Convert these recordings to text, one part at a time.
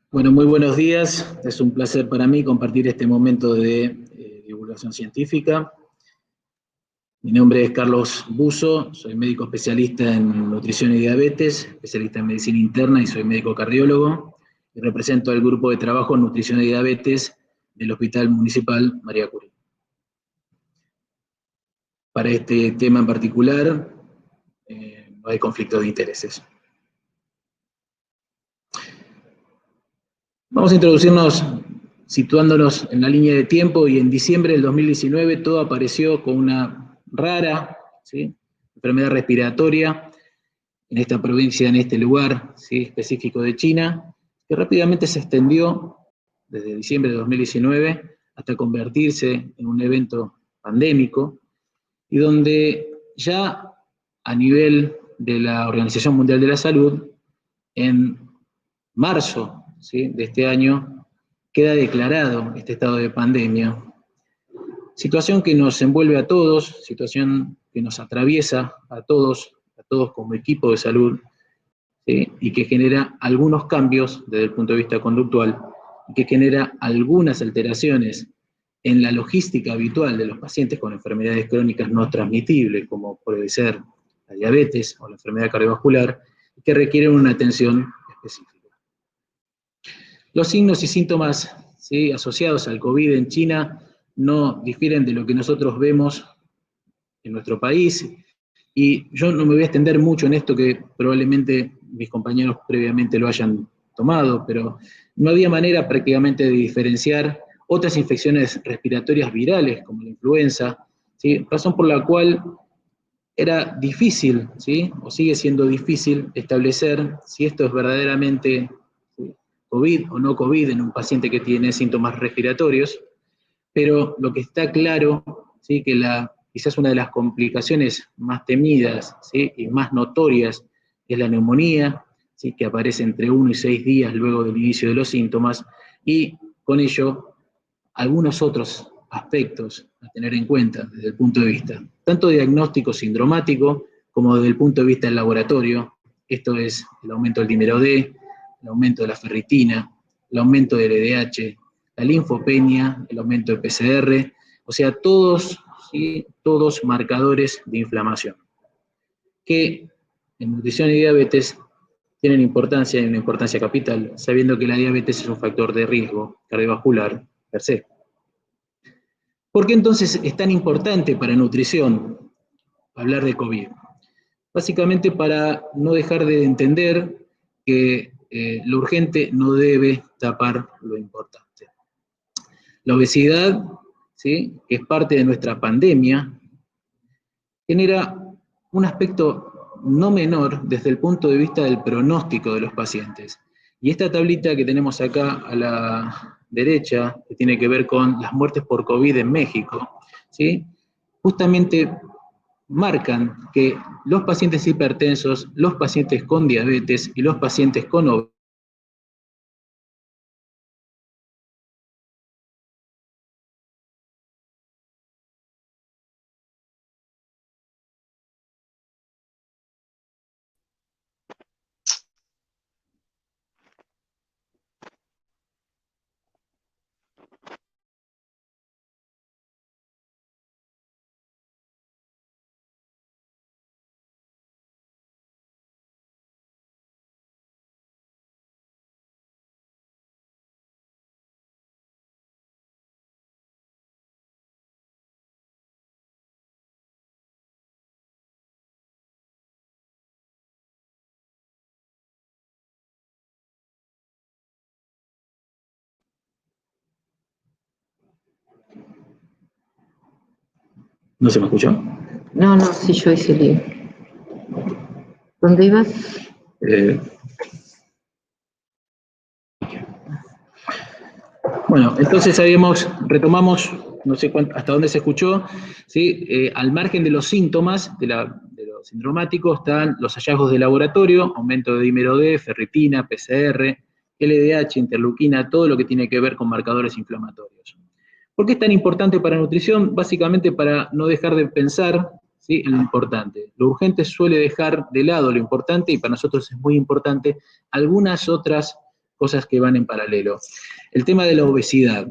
Bueno, muy buenos días. Es un placer para mí compartir este momento de divulgación científica. Mi nombre es Carlos Buzo, soy médico especialista en nutrición y diabetes, especialista en medicina interna y soy médico cardiólogo y represento al grupo de trabajo en nutrición y diabetes del Hospital Municipal María Curie. Para este tema en particular, no hay conflicto de intereses. Vamos a introducirnos situándonos en la línea de tiempo, y en diciembre del 2019 todo apareció con una rara, ¿sí?, enfermedad respiratoria en esta provincia, en este lugar, ¿sí?, específico de China, que rápidamente se extendió desde diciembre de 2019 hasta convertirse en un evento pandémico, y donde ya a nivel de la Organización Mundial de la Salud, en marzo, ¿sí?, de este año, queda declarado este estado de pandemia. Situación que nos envuelve a todos, situación que nos atraviesa a todos como equipo de salud, ¿sí?, y que genera algunos cambios desde el punto de vista conductual, y que genera algunas alteraciones en la logística habitual de los pacientes con enfermedades crónicas no transmitibles, como puede ser la diabetes o la enfermedad cardiovascular, que requieren una atención específica. Los signos y síntomas, ¿sí?, asociados al COVID en China no difieren de lo que nosotros vemos en nuestro país, y yo no me voy a extender mucho en esto, que probablemente mis compañeros previamente lo hayan tomado, pero no había manera prácticamente de diferenciar otras infecciones respiratorias virales como la influenza, ¿sí?, razón por la cual era difícil, ¿sí?, o sigue siendo difícil establecer si esto es verdaderamente, ¿sí?, COVID o no COVID en un paciente que tiene síntomas respiratorios. Pero lo que está claro, ¿sí?, que quizás una de las complicaciones más temidas, ¿sí?, y más notorias es la neumonía, ¿sí?, que aparece entre 1 y 6 días luego del inicio de los síntomas, y con ello algunos otros aspectos a tener en cuenta desde el punto de vista tanto diagnóstico sindromático como desde el punto de vista del laboratorio. Esto es el aumento del dímero D, el aumento de la ferritina, el aumento del LDH, la linfopenia, el aumento de PCR, o sea, todos, ¿sí?, todos marcadores de inflamación, que en nutrición y diabetes tienen importancia, y una importancia capital, sabiendo que la diabetes es un factor de riesgo cardiovascular per se. ¿Por qué entonces es tan importante para nutrición hablar de COVID? Básicamente para no dejar de entender que lo urgente no debe tapar lo importante. La obesidad, ¿sí?, que es parte de nuestra pandemia, genera un aspecto no menor desde el punto de vista del pronóstico de los pacientes. Y esta tablita que tenemos acá a la derecha, que tiene que ver con las muertes por COVID en México, ¿sí?, justamente marcan que los pacientes hipertensos, los pacientes con diabetes y los pacientes con obesidad ¿No se me escuchó? No, sí, yo hice lío. ¿Dónde ibas? Bueno, entonces retomamos, no sé hasta dónde se escuchó, ¿sí? Al margen de los síntomas, de los sindromáticos, están los hallazgos de laboratorio, aumento de dímero D, ferritina, PCR, LDH, interleuquina, todo lo que tiene que ver con marcadores inflamatorios. ¿Por qué es tan importante para nutrición? Básicamente para no dejar de pensar, ¿sí?, en lo importante. Lo urgente suele dejar de lado lo importante, y para nosotros es muy importante algunas otras cosas que van en paralelo. El tema de la obesidad.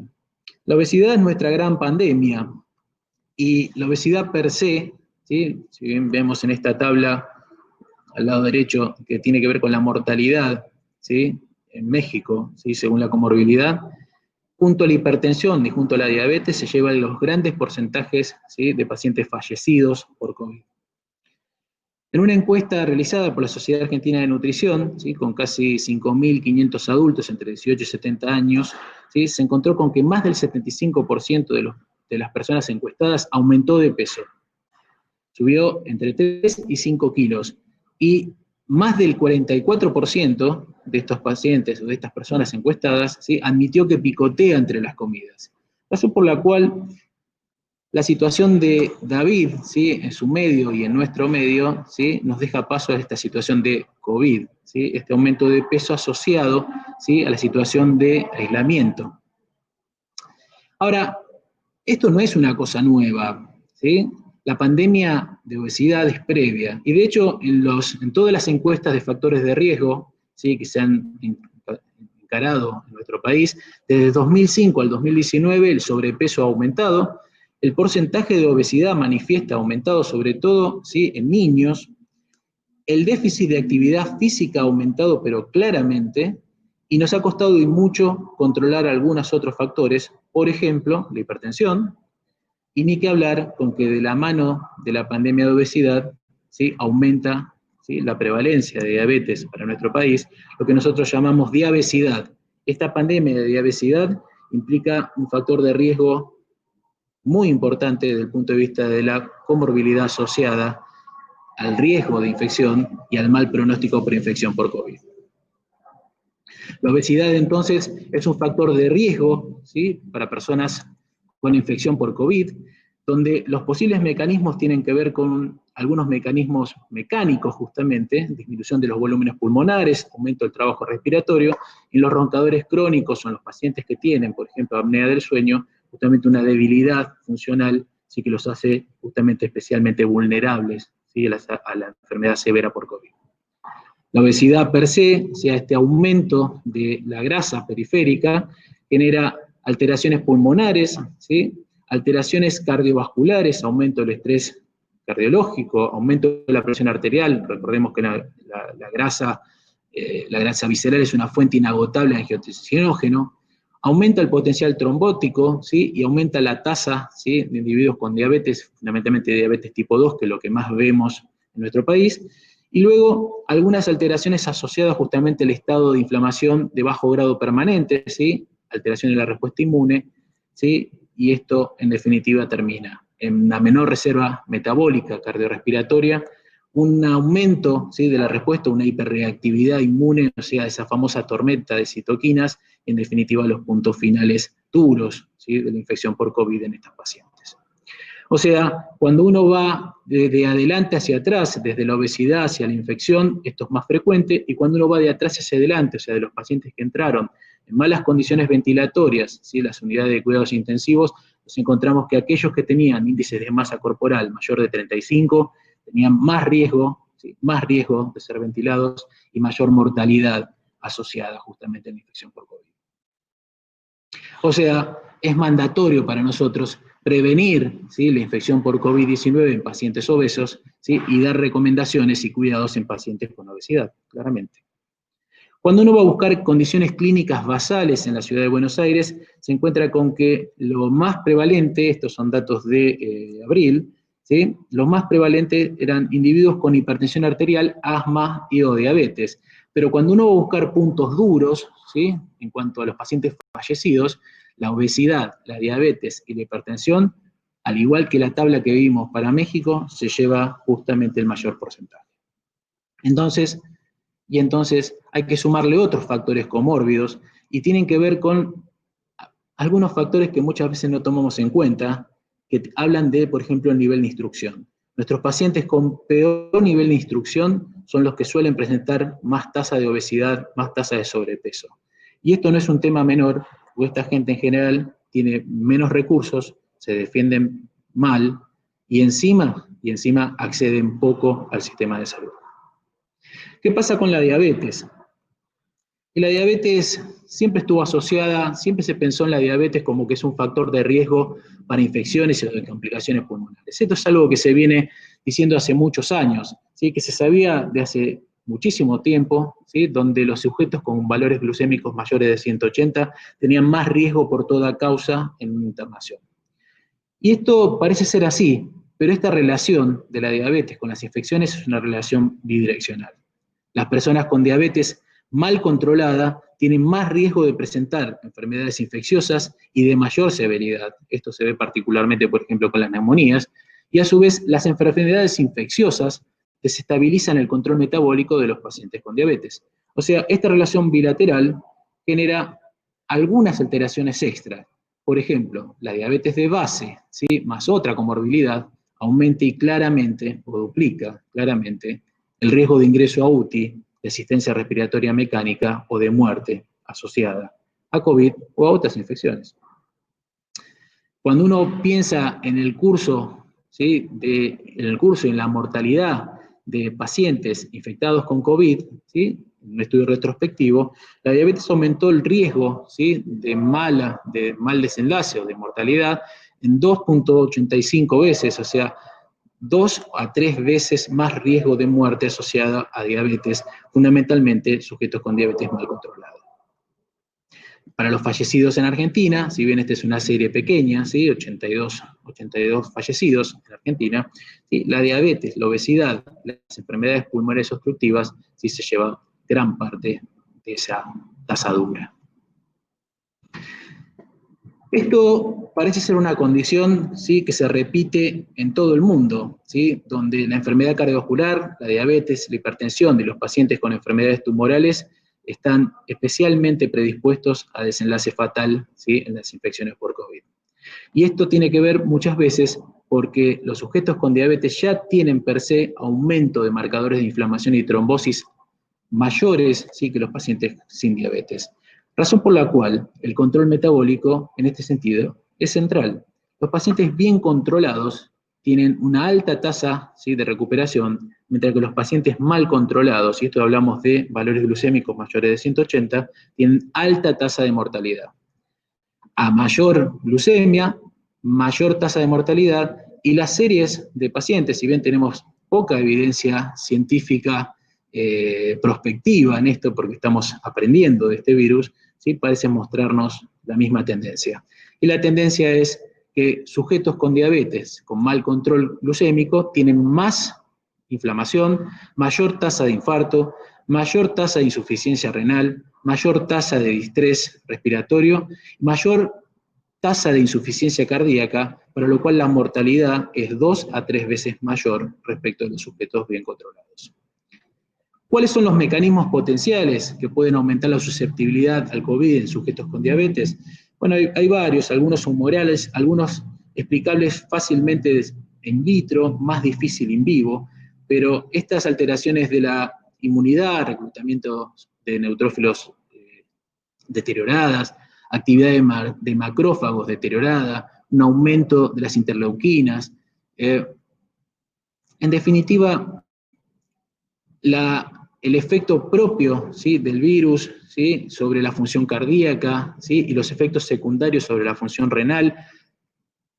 La obesidad es nuestra gran pandemia, y la obesidad per se, ¿sí? Si bien vemos en esta tabla al lado derecho que tiene que ver con la mortalidad, ¿sí? En México, ¿sí? Según la comorbilidad, junto a la hipertensión y junto a la diabetes se llevan los grandes porcentajes, ¿sí? De pacientes fallecidos por COVID. En una encuesta realizada por la Sociedad Argentina de Nutrición, ¿sí? Con casi 5.500 adultos entre 18 y 70 años, ¿sí? Se encontró con que más del 75% de las personas encuestadas aumentó de peso. Subió entre 3 y 5 kilos. Y más del 44% de estos pacientes o de estas personas encuestadas, ¿sí? Admitió que picotea entre las comidas. Razón por la cual la situación de David, ¿sí? En su medio y en nuestro medio, ¿sí? Nos deja paso a esta situación de COVID, ¿sí? Este aumento de peso asociado, ¿sí? A la situación de aislamiento. Ahora, esto no es una cosa nueva, ¿sí? La pandemia de obesidad es previa, y de hecho en todas las encuestas de factores de riesgo, ¿sí? Que se han encarado en nuestro país, desde 2005 al 2019 el sobrepeso ha aumentado, el porcentaje de obesidad manifiesta ha aumentado sobre todo, ¿sí? En niños, el déficit de actividad física ha aumentado pero claramente, y nos ha costado y mucho controlar algunos otros factores, por ejemplo, la hipertensión, y ni que hablar con que de la mano de la pandemia de obesidad, ¿sí? Aumenta, ¿sí? La prevalencia de diabetes para nuestro país, lo que nosotros llamamos diabesidad. Esta pandemia de diabesidad implica un factor de riesgo muy importante desde el punto de vista de la comorbilidad asociada al riesgo de infección y al mal pronóstico por infección por COVID. La obesidad, entonces, es un factor de riesgo, ¿sí? Para personas con infección por COVID, donde los posibles mecanismos tienen que ver con algunos mecanismos mecánicos, justamente, disminución de los volúmenes pulmonares, aumento del trabajo respiratorio, y los roncadores crónicos son los pacientes que tienen, por ejemplo, apnea del sueño, justamente una debilidad funcional, sí, que los hace justamente especialmente vulnerables, ¿sí? a la enfermedad severa por COVID. La obesidad per se, o sea, este aumento de la grasa periférica, genera alteraciones pulmonares, ¿sí? Alteraciones cardiovasculares, aumento del estrés cardiológico, aumento de la presión arterial. Recordemos que la grasa visceral es una fuente inagotable de angiotensinogenio. Aumenta el potencial trombótico, ¿sí? Y aumenta la tasa, ¿sí? De individuos con diabetes, fundamentalmente diabetes tipo 2, que es lo que más vemos en nuestro país. Y luego algunas alteraciones asociadas justamente al estado de inflamación de bajo grado permanente, ¿sí? Alteración de la respuesta inmune, ¿sí? Y esto en definitiva termina en una menor reserva metabólica cardiorrespiratoria, un aumento, ¿sí? De la respuesta, una hiperreactividad inmune, o sea, esa famosa tormenta de citoquinas, en definitiva los puntos finales duros, ¿sí? De la infección por COVID en estos pacientes. O sea, cuando uno va de adelante hacia atrás, desde la obesidad hacia la infección, esto es más frecuente, y cuando uno va de atrás hacia adelante, o sea, de los pacientes que entraron en malas condiciones ventilatorias, ¿sí? Las unidades de cuidados intensivos, nos encontramos que aquellos que tenían índices de masa corporal mayor de 35 tenían más riesgo, ¿sí? Más riesgo de ser ventilados y mayor mortalidad asociada justamente a la infección por COVID. O sea, es mandatorio para nosotros prevenir, ¿sí? La infección por COVID-19 en pacientes obesos, ¿sí? Y dar recomendaciones y cuidados en pacientes con obesidad, claramente. Cuando uno va a buscar condiciones clínicas basales en la ciudad de Buenos Aires, se encuentra con que lo más prevalente, estos son datos de abril, ¿sí? Lo más prevalente eran individuos con hipertensión arterial, asma y o diabetes. Pero cuando uno va a buscar puntos duros, ¿sí? En cuanto a los pacientes fallecidos, la obesidad, la diabetes y la hipertensión, al igual que la tabla que vimos para México, se lleva justamente el mayor porcentaje. Entonces hay que sumarle otros factores comórbidos y tienen que ver con algunos factores que muchas veces no tomamos en cuenta, que hablan de, por ejemplo, el nivel de instrucción. Nuestros pacientes con peor nivel de instrucción son los que suelen presentar más tasa de obesidad, más tasa de sobrepeso. Y esto no es un tema menor, porque esta gente en general tiene menos recursos, se defienden mal, y encima acceden poco al sistema de salud. ¿Qué pasa con la diabetes? Y la diabetes siempre estuvo asociada, siempre se pensó en la diabetes como que es un factor de riesgo para infecciones y de complicaciones pulmonares. Esto es algo que se viene diciendo hace muchos años, ¿sí? Que se sabía de hace muchísimo tiempo, ¿sí? Donde los sujetos con valores glucémicos mayores de 180 tenían más riesgo por toda causa en una internación. Y esto parece ser así, pero esta relación de la diabetes con las infecciones es una relación bidireccional. Las personas con diabetes mal controlada tienen más riesgo de presentar enfermedades infecciosas y de mayor severidad. Esto se ve particularmente, por ejemplo, con las neumonías. Y a su vez, las enfermedades infecciosas desestabilizan el control metabólico de los pacientes con diabetes. O sea, esta relación bilateral genera algunas alteraciones extras. Por ejemplo, la diabetes de base, ¿sí? Más otra comorbilidad, aumenta y claramente, o duplica claramente, el riesgo de ingreso a UTI, de asistencia respiratoria mecánica o de muerte asociada a COVID o a otras infecciones. Cuando uno piensa en el curso, ¿sí? En la mortalidad de pacientes infectados con COVID, ¿sí? En un estudio retrospectivo, la diabetes aumentó el riesgo, ¿sí? de mal desenlace o de mortalidad en 2.85 veces, o sea, 2 a 3 veces más riesgo de muerte asociada a diabetes, fundamentalmente sujetos con diabetes mal controlada. Para los fallecidos en Argentina, si bien esta es una serie pequeña, ¿sí? 82 fallecidos en Argentina, ¿sí? La diabetes, la obesidad, las enfermedades pulmonares obstructivas, sí se lleva gran parte de esa tasa dura. Esto parece ser una condición, ¿sí? Que se repite en todo el mundo, ¿sí? Donde la enfermedad cardiovascular, la diabetes, la hipertensión de los pacientes con enfermedades tumorales están especialmente predispuestos a desenlace fatal, ¿sí? En las infecciones por COVID. Y esto tiene que ver muchas veces porque los sujetos con diabetes ya tienen per se aumento de marcadores de inflamación y trombosis mayores, ¿sí? Que los pacientes sin diabetes. Razón por la cual el control metabólico, en este sentido, es central. Los pacientes bien controlados tienen una alta tasa, ¿sí? De recuperación, mientras que los pacientes mal controlados, y esto hablamos de valores glucémicos mayores de 180, tienen alta tasa de mortalidad. A mayor glucemia, mayor tasa de mortalidad, y las series de pacientes, si bien tenemos poca evidencia científica prospectiva en esto, porque estamos aprendiendo de este virus, ¿sí? Parece mostrarnos la misma tendencia. Y la tendencia es que sujetos con diabetes, con mal control glucémico, tienen más inflamación, mayor tasa de infarto, mayor tasa de insuficiencia renal, mayor tasa de distrés respiratorio, mayor tasa de insuficiencia cardíaca, para lo cual la mortalidad es 2 a 3 veces mayor respecto a los sujetos bien controlados. ¿Cuáles son los mecanismos potenciales que pueden aumentar la susceptibilidad al COVID en sujetos con diabetes? Bueno, hay varios, algunos humorales, algunos explicables fácilmente in vitro, más difícil in vivo, pero estas alteraciones de la inmunidad, reclutamiento de neutrófilos deterioradas, actividad de macrófagos deteriorada, un aumento de las interleuquinas, en definitiva, el efecto propio, ¿sí? Del virus, ¿sí? Sobre la función cardíaca, ¿sí? Y los efectos secundarios sobre la función renal.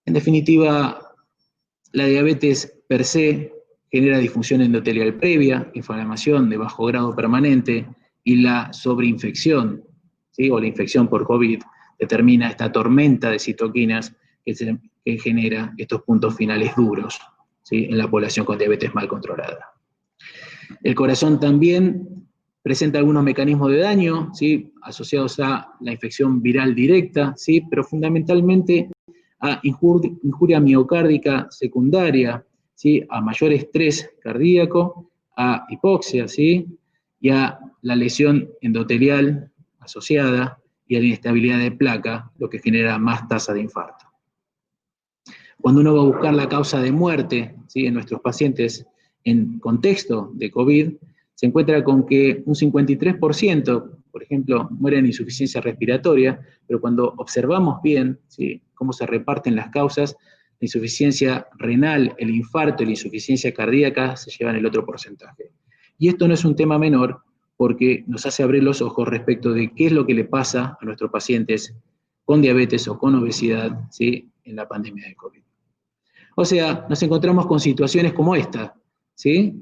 En definitiva, la diabetes per se genera disfunción endotelial previa, inflamación de bajo grado permanente, y la sobreinfección, ¿sí? O la infección por COVID determina esta tormenta de citoquinas que genera estos puntos finales duros, ¿sí? En la población con diabetes mal controlada. El corazón también presenta algunos mecanismos de daño, ¿sí? Asociados a la infección viral directa, ¿sí? Pero fundamentalmente a injuria miocárdica secundaria, ¿sí? A mayor estrés cardíaco, a hipoxia, ¿sí? Y a la lesión endotelial asociada y a la inestabilidad de placa, lo que genera más tasa de infarto. Cuando uno va a buscar la causa de muerte, ¿sí? En nuestros pacientes en contexto de COVID, se encuentra con que un 53%, por ejemplo, mueren de insuficiencia respiratoria, pero cuando observamos bien, ¿sí? Cómo se reparten las causas, la insuficiencia renal, el infarto y la insuficiencia cardíaca se llevan el otro porcentaje. Y esto no es un tema menor, porque nos hace abrir los ojos respecto de qué es lo que le pasa a nuestros pacientes con diabetes o con obesidad, ¿sí?, en la pandemia de COVID. O sea, nos encontramos con situaciones como esta, ¿sí?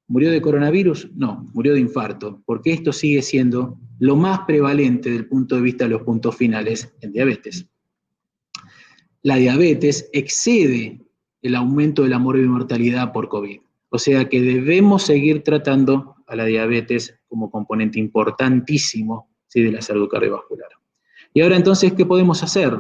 ¿Murió de coronavirus? No, murió de infarto, porque esto sigue siendo lo más prevalente desde el punto de vista de los puntos finales en diabetes. La diabetes excede el aumento de la mortalidad por COVID. O sea que debemos seguir tratando a la diabetes como componente importantísimo, ¿sí?, de la salud cardiovascular. Y ahora entonces, ¿qué podemos hacer?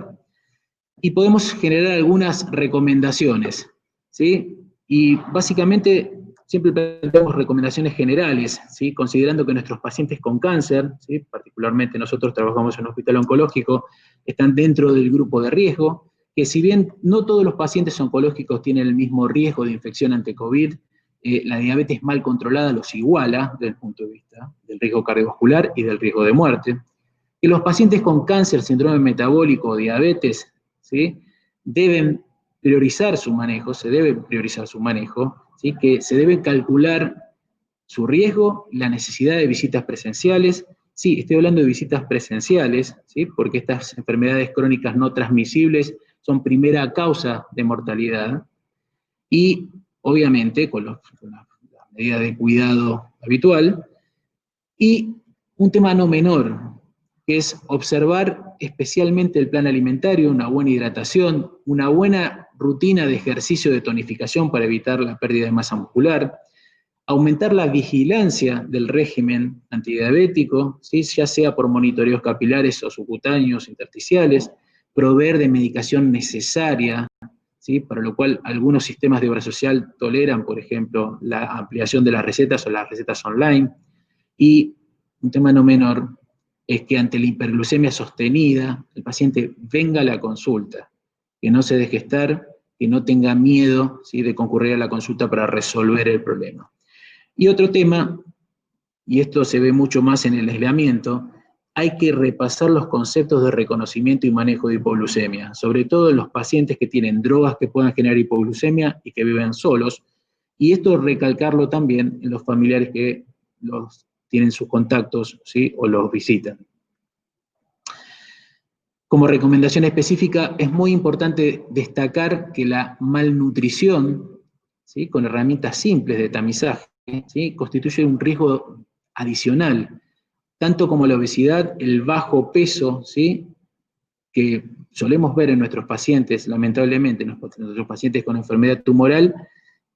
Y podemos generar algunas recomendaciones, ¿sí? Y básicamente siempre planteamos recomendaciones generales, ¿sí?, considerando que nuestros pacientes con cáncer, ¿sí?, particularmente nosotros trabajamos en un hospital oncológico, están dentro del grupo de riesgo, que si bien no todos los pacientes oncológicos tienen el mismo riesgo de infección ante COVID, la diabetes mal controlada los iguala desde el punto de vista del riesgo cardiovascular y del riesgo de muerte. Que los pacientes con cáncer, síndrome metabólico o diabetes, ¿sí?, deben priorizar su manejo, se debe priorizar su manejo, ¿sí?, que se debe calcular su riesgo, la necesidad de visitas presenciales. Sí, estoy hablando de visitas presenciales, ¿sí?, porque estas enfermedades crónicas no transmisibles son primera causa de mortalidad, y obviamente con la medida de cuidado habitual. Y un tema no menor, que es observar especialmente el plan alimentario, una buena hidratación, una buena rutina de ejercicio de tonificación para evitar la pérdida de masa muscular, aumentar la vigilancia del régimen antidiabético, ¿sí?, ya sea por monitoreos capilares o subcutáneos intersticiales, proveer de medicación necesaria, ¿sí?, para lo cual algunos sistemas de obra social toleran, por ejemplo, la ampliación de las recetas o las recetas online. Y un tema no menor es que ante la hiperglucemia sostenida, el paciente venga a la consulta, que no se deje estar, que no tenga miedo, ¿sí?, de concurrir a la consulta para resolver el problema. Y otro tema, y esto se ve mucho más en el aislamiento, hay que repasar los conceptos de reconocimiento y manejo de hipoglucemia, sobre todo en los pacientes que tienen drogas que puedan generar hipoglucemia y que viven solos, y esto recalcarlo también en los familiares que los tienen sus contactos, ¿sí?, o los visitan. Como recomendación específica, es muy importante destacar que la malnutrición, ¿sí?, con herramientas simples de tamizaje, ¿sí?, constituye un riesgo adicional, tanto como la obesidad, el bajo peso, ¿sí?, que solemos ver en nuestros pacientes, lamentablemente, en nuestros pacientes con enfermedad tumoral,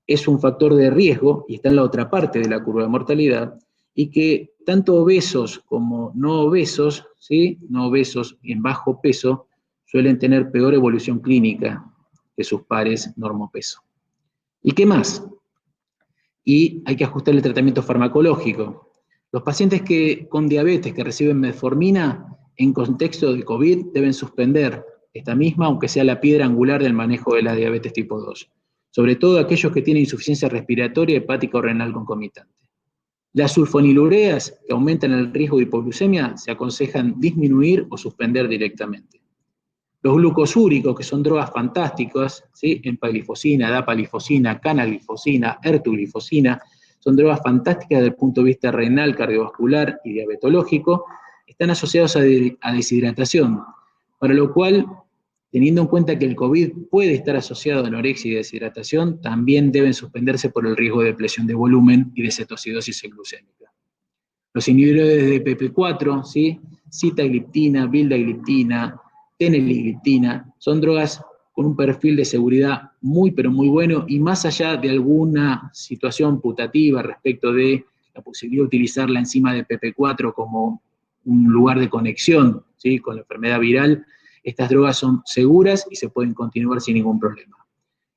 es un factor de riesgo y está en la otra parte de la curva de mortalidad, y que tanto obesos como no obesos, ¿sí?, no obesos en bajo peso, suelen tener peor evolución clínica que sus pares normopeso. ¿Y qué más? Y hay que ajustar el tratamiento farmacológico. Los pacientes con diabetes que reciben metformina en contexto de COVID deben suspender esta misma, aunque sea la piedra angular del manejo de la diabetes tipo 2. Sobre todo aquellos que tienen insuficiencia respiratoria, hepática o renal concomitante. Las sulfonilureas, que aumentan el riesgo de hipoglucemia, se aconsejan disminuir o suspender directamente. Los glucosúricos, que son drogas fantásticas, ¿sí?, empaglifosina, dapaglifosina, canaglifosina, ertuglifosina, son drogas fantásticas desde el punto de vista renal, cardiovascular y diabetológico, están asociados a deshidratación, para lo cual, teniendo en cuenta que el COVID puede estar asociado a anorexia y deshidratación, también deben suspenderse por el riesgo de depresión de volumen y de cetocidosis glucémica. Los inhibidores de PP4, ¿sí?, sitagliptina, vildagliptina, teneligliptina, son drogas con un perfil de seguridad muy, pero muy bueno, y más allá de alguna situación putativa respecto de la posibilidad de utilizar la enzima de PP4 como un lugar de conexión, ¿sí?, con la enfermedad viral, estas drogas son seguras y se pueden continuar sin ningún problema.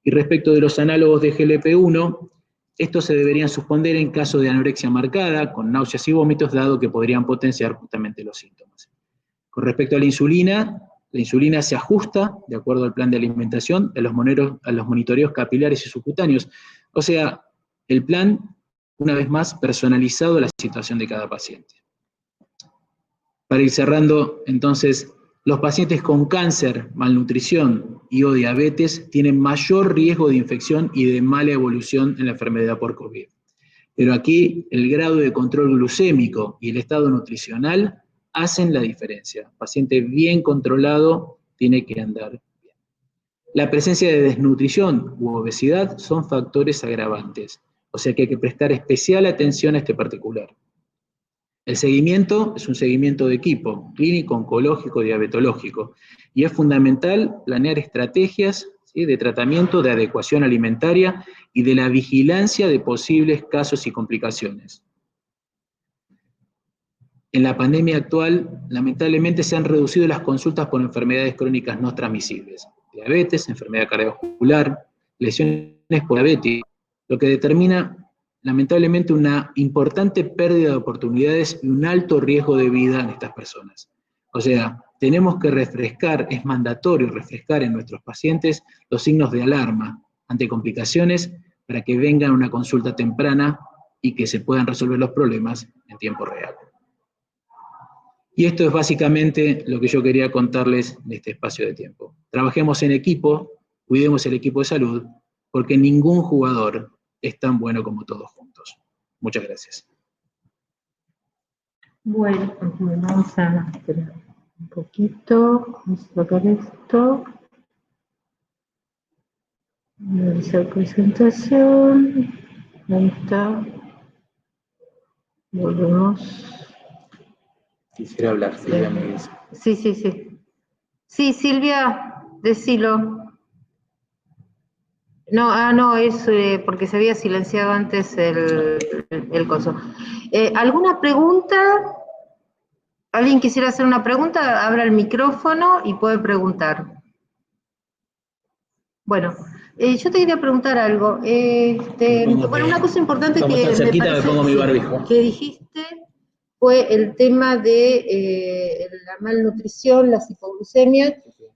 Y respecto de los análogos de GLP-1, estos se deberían suspender en caso de anorexia marcada, con náuseas y vómitos, dado que podrían potenciar justamente los síntomas. Con respecto a la insulina se ajusta de acuerdo al plan de alimentación, a los monitoreos capilares y subcutáneos. O sea, el plan, una vez más, personalizado a la situación de cada paciente. Para ir cerrando, entonces, los pacientes con cáncer, malnutrición y o diabetes tienen mayor riesgo de infección y de mala evolución en la enfermedad por COVID. Pero aquí el grado de control glucémico y el estado nutricional hacen la diferencia. Paciente bien controlado tiene que andar bien. La presencia de desnutrición u obesidad son factores agravantes, o sea que hay que prestar especial atención a este particular. El seguimiento es un seguimiento de equipo, clínico, oncológico, diabetológico, y es fundamental planear estrategias, ¿sí?, de tratamiento, de adecuación alimentaria y de la vigilancia de posibles casos y complicaciones. En la pandemia actual, lamentablemente se han reducido las consultas por enfermedades crónicas no transmisibles, diabetes, enfermedad cardiovascular, lesiones por diabetes, lo que determina lamentablemente una importante pérdida de oportunidades y un alto riesgo de vida en estas personas. O sea, tenemos que refrescar, es mandatorio refrescar en nuestros pacientes los signos de alarma ante complicaciones para que vengan a una consulta temprana y que se puedan resolver los problemas en tiempo real. Y esto es básicamente lo que yo quería contarles en este espacio de tiempo. Trabajemos en equipo, cuidemos el equipo de salud, porque ningún jugador es tan bueno como todos juntos. Muchas gracias. Bueno, vamos a esperar un poquito, vamos a sacar esto. Realizar presentación. Ahí está. Volvemos. Quisiera hablar, Silvia me dice. Sí, sí, sí. Sí, Silvia, decilo. No, no, es porque se había silenciado antes el coso. ¿Alguna pregunta? ¿Alguien quisiera hacer una pregunta? Abra el micrófono y puede preguntar. Bueno, yo te quería preguntar algo. Bueno, una cosa importante como que está cerquita, me parece me pongo mi barbijo. que dijiste fue el tema de la malnutrición, las hipoglucemias,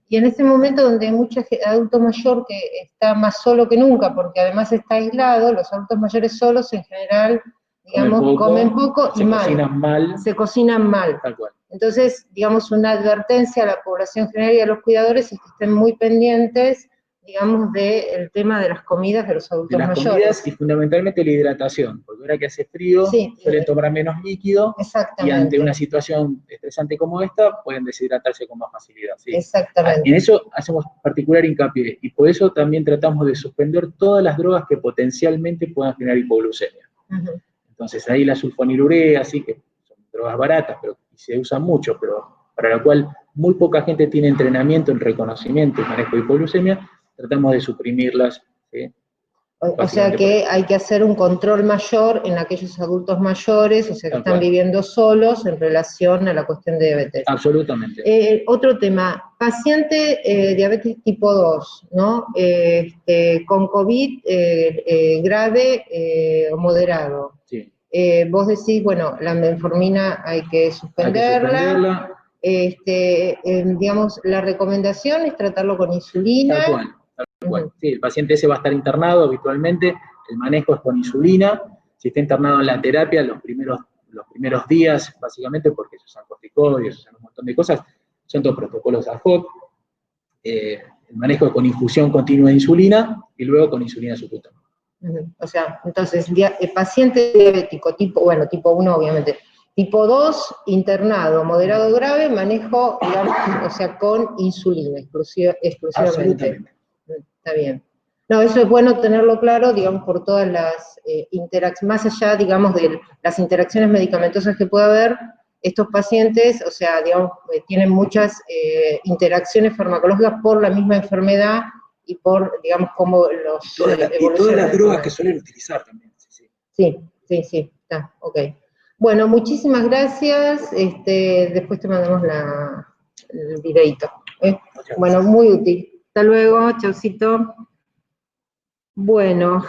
y en este momento donde hay mucho adulto mayor que está más solo que nunca, porque además está aislado, los adultos mayores solos en general, digamos, comen poco y mal. Se cocinan mal. Tal cual. Entonces, digamos, una advertencia a la población general y a los cuidadores es que estén muy pendientes, digamos, del tema de las comidas de los adultos mayores. De las comidas y fundamentalmente la hidratación, porque ahora que hace frío, sí, suelen tomar menos líquido, y ante una situación estresante como esta, pueden deshidratarse con más facilidad. ¿Sí? Exactamente. En eso hacemos particular hincapié, y por eso también tratamos de suspender todas las drogas que potencialmente puedan generar hipoglucemia. Entonces ahí la sulfonilurea, sí, que son drogas baratas, pero se usan mucho, pero para la cual muy poca gente tiene entrenamiento en reconocimiento y manejo de hipoglucemia, tratamos de suprimirlas. ¿Sí? O sea que hay que hacer un control mayor en aquellos adultos mayores, o sea que están viviendo solos en relación a la cuestión de diabetes. Absolutamente. Otro tema, paciente diabetes tipo 2, ¿no? Con COVID grave o moderado. Sí. Vos decís, bueno, la metformina hay que suspenderla. Digamos, la recomendación es tratarlo con insulina. Tal cual. Bueno, sí, el paciente ese va a estar internado habitualmente, el manejo es con insulina, si está internado en la terapia los primeros días, básicamente, porque se usan corticoides, se usan un montón de cosas, son todos protocolos ad hoc, el manejo es con infusión continua de insulina y luego con insulina subcutánea. O sea, entonces, paciente diabético, tipo 1 obviamente, tipo 2, internado, moderado grave, manejo, digamos, o sea, con insulina exclusivamente. Absolutamente. Está bien. No, eso es bueno tenerlo claro, digamos, por todas las interacciones, más allá, digamos, de las interacciones medicamentosas que puede haber, estos pacientes, o sea, digamos, tienen muchas interacciones farmacológicas por la misma enfermedad y por, digamos, cómo los... Y todas las drogas que suelen utilizar también. Sí, está, ok. Bueno, muchísimas gracias, después te mandamos el videito. Bueno, muy útil. Hasta luego, chaucito. Bueno.